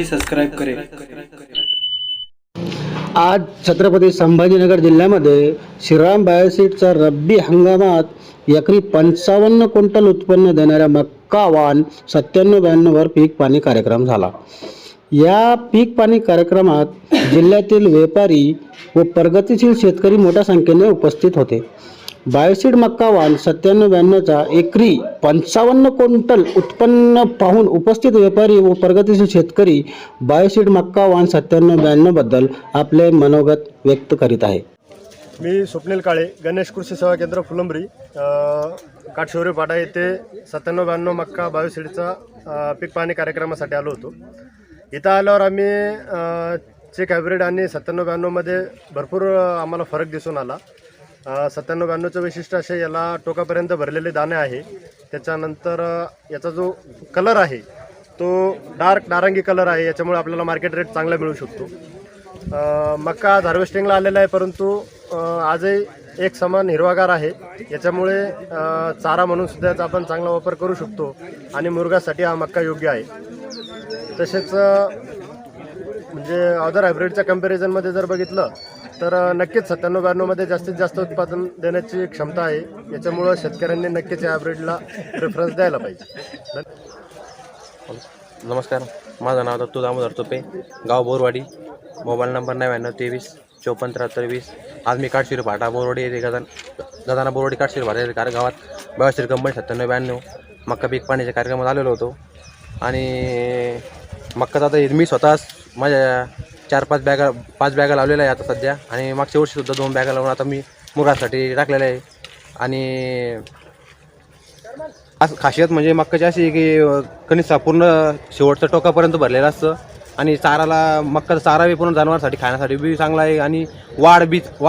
भी सब्सक्राइब करें। आज छत्रपती संभाजीनगर जिल्ह्यामध्ये श्रीराम बायोसीडचा रब्बी हंगामात एकरी 55 क्विंटल उत्पन्न देणाऱ्या मक्का वाण 9792 वर पीक पाणी कार्यक्रम झाला। या पीक पाणी कार्यक्रमात जिल्ह्यातील व्यापारी व प्रगतिशील शेतकरी मोठ्या संख्येने उपस्थित होते। बायोसीड मक्का वाण 9792चा एकरी 55 क्विंटल उत्पन्न पाहून उपस्थित व्यापारी व प्रगतिशील शेतकरी बायोसीड मक्का वाण 9792 बद्दल आपले मनोगत व्यक्त करीत आहे। मी स्वप्नील काळे, गणेश कृषी सेवा केंद्र फुलंब्री, काठशिवरी पाटा येथे 9792 मक्का बायोसीडचा पीक पाणी कार्यक्रमासाठी आलो होतो। इथं आल्यावर आम्ही चेक हायब्रिड आणि 9792 मध्ये भरपूर आम्हाला फरक दिसून आला। 9792चं वैशिष्ट्य असे याला टोकापर्यंत भरलेले दाणे आहे। त्याच्यानंतर याचा जो कलर आहे तो डार्क नारंगी कलर आहे, याच्यामुळे आपल्याला मार्केट रेट चांगला मिळू शकतो। मक्का आज हार्वेस्टिंगला आलेला आहे, परंतु आजही एक समान हिरवागार आहे। याच्यामुळे चारा म्हणून सुद्धा याचा आपण चांगला वापर करू शकतो आणि मुरघासाठी हा मक्का योग्य आहे। तसेच म्हणजे अदर हायब्रिडच्या कंपॅरिझनमध्ये जर बघितलं तर नक्कीच 9792 मध्ये जास्तीत जास्त उत्पादन देण्याची क्षमता आहे। याच्यामुळे शेतकऱ्यांनी नक्कीच या हायब्रिडला प्रेफरन्स द्यायला पाहिजे। नमस्कार, माझं नाव दत्तू दामोदर तुपे, गाव बोरवाडी, मोबाईल नंबर 9923547320। आज मी काठशिवरी फाटा बोरवाडी येथे गजाना बोरवाडी काठशिवरी फाटा येथे गावात बायोसीड कंपनी 9792 मक्का पीक पाण्याच्या कार्यक्रमात आलेलो होतो। आणि मक्काचा आता मी स्वतः माझ्या 5 बॅगा लावलेल्या आहे आता सध्या, आणि मागच्या वर्षीसुद्धा 2 बॅगा लावून आता मी मुगासाठी टाकलेल्या आहे। आणि खासियत म्हणजे मक्काची अशी आहे की कणीस पूर्ण शेवटच्या टोकापर्यंत भरलेलं असतं, आणि चाराला मक्काचा चारा बी पूर्ण जनावरांसाठी खाण्यासाठी बी चांगला आहे, आणि वाढ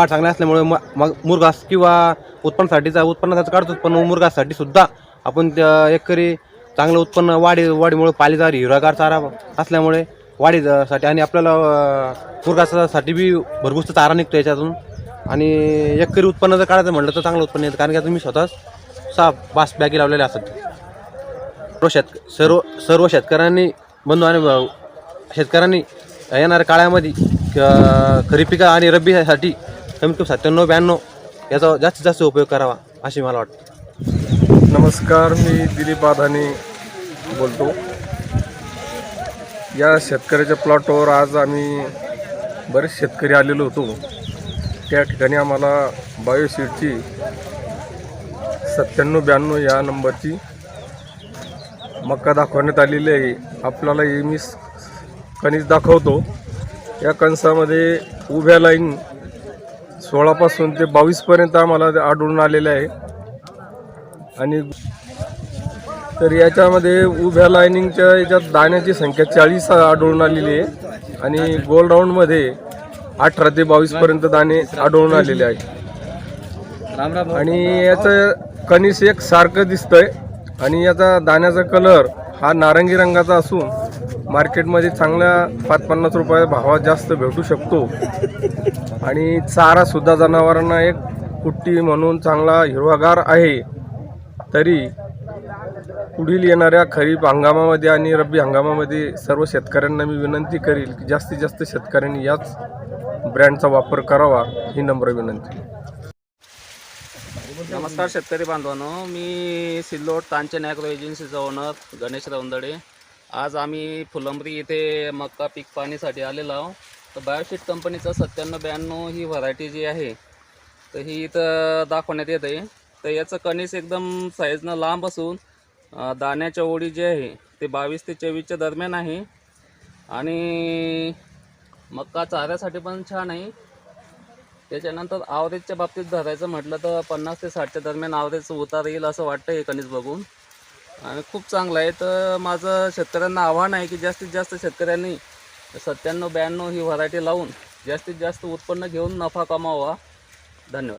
चांगली असल्यामुळे मग मुरघास किंवा उत्पन्नासाठी काढतो, पण मुरघासाठी सुद्धा आपण एकरी चांगलं उत्पन्न वाढीमुळे पालेदार हिरवागार चारा असल्यामुळे वाढीसाठी आणि आपल्याला मुरघासाठी बी भरपूर चारा निघतो याच्यातून। आणि एकरी उत्पन्न जर काढायचं म्हटलं तर चांगलं उत्पन्न येतं, कारण की आता मी स्वतः 6-5 बॅगी लावलेल्या असतात। सर्व शेतकऱ्यांनी बंधू आणि शेतकऱ्यांनी येणाऱ्या काळामध्ये खरीप पिका आणि रब्बीसाठी कमीत कमी 9792 याचा जास्तीत जास्त उपयोग करावा असे मला वाटतं। नमस्कार, मी दिलीप आधाने बोलतो। या शेतकऱ्याच्या प्लॉटवर आज आम्ही बरेच शेतकरी आलेलो होतो। त्या ठिकाणी आम्हाला बायोसीडची 9792 या नंबरची मक्का दाखवण्यात आलेली आहे। आपल्याला हे मी कणीस दाखवतो। या कणसामध्ये उभ्या लाईन 16 पासून ते 22 पर्यंत आम्हाला आढळून आलेले आहे, आणि तर याच्यामध्ये उभ्या लाईनिंगच्या याच्यात दाण्याची संख्या 40 आढळून आलेली आहे, आणि गोल राऊंडमध्ये 18 ते 22 पर्यंत दाणे आढळून आलेले आहेत। आणि याचं कणीस एक सारखं दिसतंय, आणि याचा दाण्याचा कलर हा नारंगी रंगाचा असून मार्केटमध्ये चांगल्या 50 रुपये भावात जास्त भेटू शकतो। आणि चारासुद्धा जनावरांना एक कुट्टी म्हणून चांगला हिरवागार आहे। तरी पुढील येणाऱ्या खरीप हंगामामध्ये आणि रब्बी हंगामामध्ये सर्व शेतकऱ्यांना मी विनंती करील की जास्तीत जास्त शेतकऱ्यांनी याच ब्रँडचा वापर करावा, ही नम्र विनंती। नमस्कार शेतकरी बांधवांनो, मी सिल्लोड तांचन ॲग्रो एजन्सीचा ओनर गणेश रवंदडे। आज आम्ही फुलंब्री येथे मक्का पीक पाणीसाठी आलेलो आहोत। तर बायोसीड कंपनीचा 9792 ही व्हरायटी जी आहे तर ही इथं दाखवण्यात येत आहे। तर याचं कणीस एकदम साईजनं लांब असून दाण्याच्या ओळी जे आहे ते 22 ते 24च्या दरम्यान आहे, आणि मक्का चाऱ्यासाठी पण छान आहे। त्याच्यानंतर आवरेजच्या बाबतीत धरायचं म्हटलं तर 50 ते 60च्या दरम्यान आवरेज उतार येईल असं वाटतं हे कणीस बघून, आणि खूप चांगलं आहे। तर माझं शेतकऱ्यांना आव्हान आहे की जास्तीत जास्त शेतकऱ्यांनी 9792 ही व्हरायटी लावून जास्तीत जास्त उत्पन्न घेऊन नफा कमावा। धन्यवाद।